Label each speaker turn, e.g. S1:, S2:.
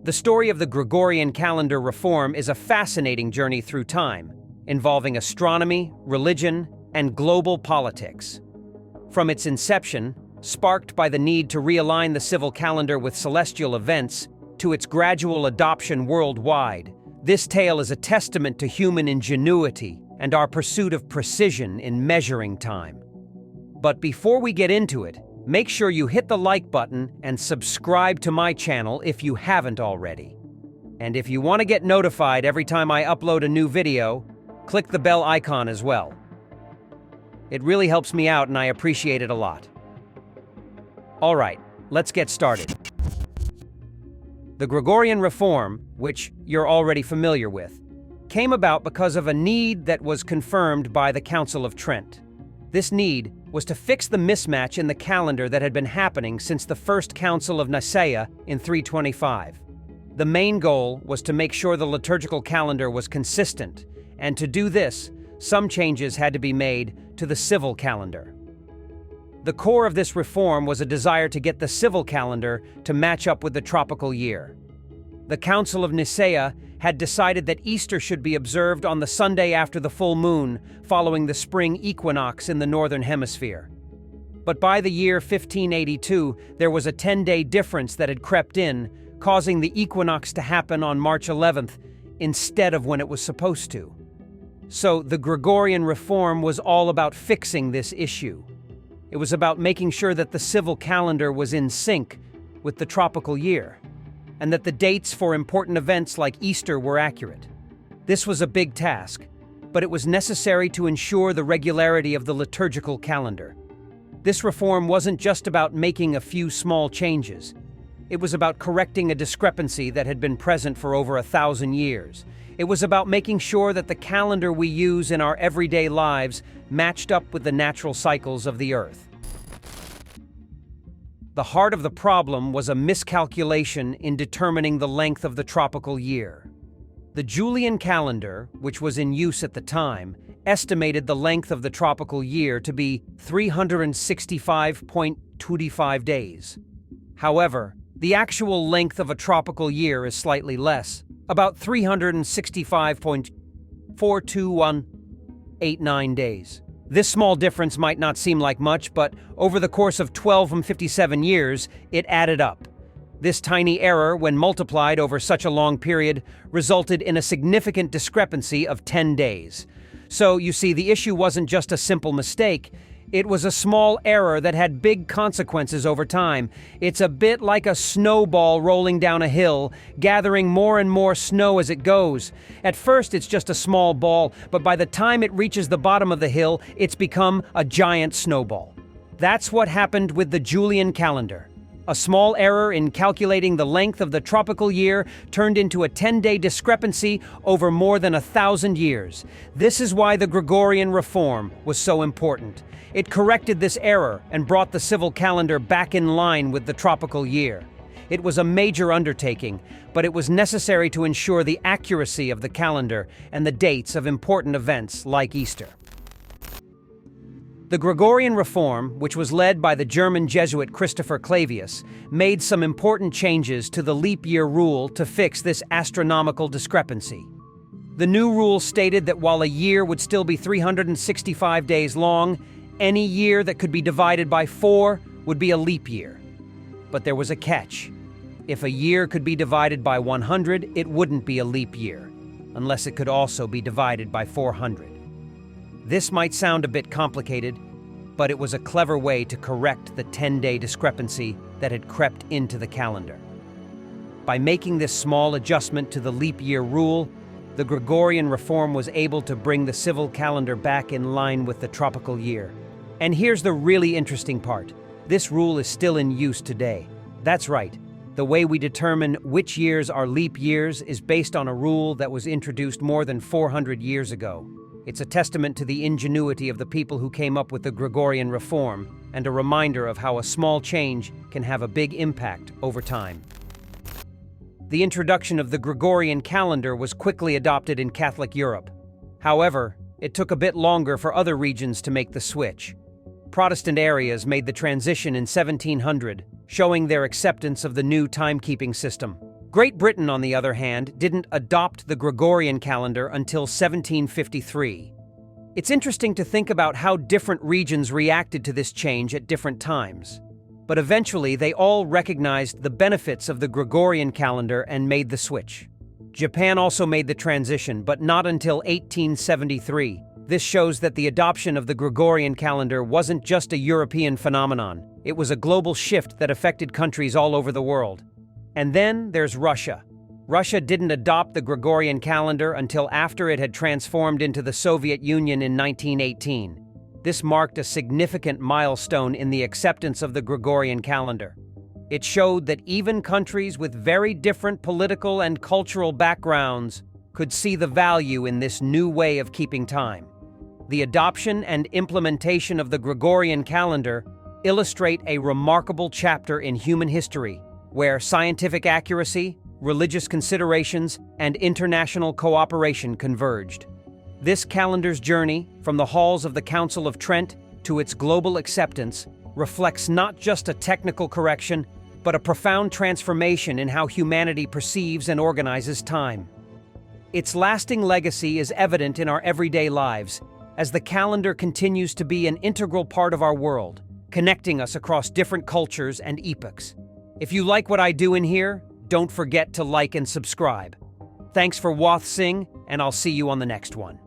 S1: The story of the Gregorian calendar reform is a fascinating journey through time, involving astronomy, religion, and global politics. From its inception, sparked by the need to realign the civil calendar with celestial events, to its gradual adoption worldwide, this tale is a testament to human ingenuity and our pursuit of precision in measuring time. But before we get into it, make sure you hit the like button and subscribe to my channel if you haven't already. And if you want to get notified every time I upload a new video, click the bell icon as well. It really helps me out and I appreciate it a lot. All right, let's get started. The Gregorian reform, which you're already familiar with, came about because of a need that was confirmed by the Council of Trent. This need was to fix the mismatch in the calendar that had been happening since the First Council of Nicaea in 325. The main goal was to make sure the liturgical calendar was consistent, and to do this, some changes had to be made to the civil calendar. The core of this reform was a desire to get the civil calendar to match up with the tropical year. The Council of Nicaea had decided that Easter should be observed on the Sunday after the full moon, following the spring equinox in the northern hemisphere. But by the year 1582, there was a 10-day difference that had crept in, causing the equinox to happen on March 11th instead of when it was supposed to. So the Gregorian reform was all about fixing this issue. It was about making sure that the civil calendar was in sync with the tropical year, and that the dates for important events like Easter were accurate. This was a big task, but it was necessary to ensure the regularity of the liturgical calendar. This reform wasn't just about making a few small changes. It was about correcting a discrepancy that had been present for over 1,000 years. It was about making sure that the calendar we use in our everyday lives matched up with the natural cycles of the Earth. The heart of the problem was a miscalculation in determining the length of the tropical year. The Julian calendar, which was in use at the time, estimated the length of the tropical year to be 365.25 days. However, the actual length of a tropical year is slightly less, about 365.42189 days. This small difference might not seem like much, but over the course of 1257 years, it added up. This tiny error, when multiplied over such a long period, resulted in a significant discrepancy of 10 days. So, you see, the issue wasn't just a simple mistake. It was a small error that had big consequences over time. It's a bit like a snowball rolling down a hill, gathering more and more snow as it goes. At first, it's just a small ball, but by the time it reaches the bottom of the hill, it's become a giant snowball. That's what happened with the Julian calendar. A small error in calculating the length of the tropical year turned into a 10-day discrepancy over more than 1,000 years. This is why the Gregorian reform was so important. It corrected this error and brought the civil calendar back in line with the tropical year. It was a major undertaking, but it was necessary to ensure the accuracy of the calendar and the dates of important events like Easter. The Gregorian reform, which was led by the German Jesuit Christopher Clavius, made some important changes to the leap year rule to fix this astronomical discrepancy. The new rule stated that while a year would still be 365 days long, any year that could be divided by 4 would be a leap year. But there was a catch. If a year could be divided by 100, it wouldn't be a leap year, unless it could also be divided by 400. This might sound a bit complicated, but it was a clever way to correct the 10-day discrepancy that had crept into the calendar. By making this small adjustment to the leap year rule, the Gregorian reform was able to bring the civil calendar back in line with the tropical year. And here's the really interesting part. This rule is still in use today. That's right. The way we determine which years are leap years is based on a rule that was introduced more than 400 years ago. It's a testament to the ingenuity of the people who came up with the Gregorian reform, and a reminder of how a small change can have a big impact over time. The introduction of the Gregorian calendar was quickly adopted in Catholic Europe. However, it took a bit longer for other regions to make the switch. Protestant areas made the transition in 1700, showing their acceptance of the new timekeeping system. Great Britain, on the other hand, didn't adopt the Gregorian calendar until 1753. It's interesting to think about how different regions reacted to this change at different times. But eventually, they all recognized the benefits of the Gregorian calendar and made the switch. Japan also made the transition, but not until 1873. This shows that the adoption of the Gregorian calendar wasn't just a European phenomenon. It was a global shift that affected countries all over the world. And then there's Russia. Russia didn't adopt the Gregorian calendar until after it had transformed into the Soviet Union in 1918. This marked a significant milestone in the acceptance of the Gregorian calendar. It showed that even countries with very different political and cultural backgrounds could see the value in this new way of keeping time. The adoption and implementation of the Gregorian calendar illustrate a remarkable chapter in human history, where scientific accuracy, religious considerations, and international cooperation converged. This calendar's journey, from the halls of the Council of Trent to its global acceptance, reflects not just a technical correction, but a profound transformation in how humanity perceives and organizes time. Its lasting legacy is evident in our everyday lives, as the calendar continues to be an integral part of our world, connecting us across different cultures and epochs. If you like what I do in here, don't forget to like and subscribe. Thanks for watching, and I'll see you on the next one.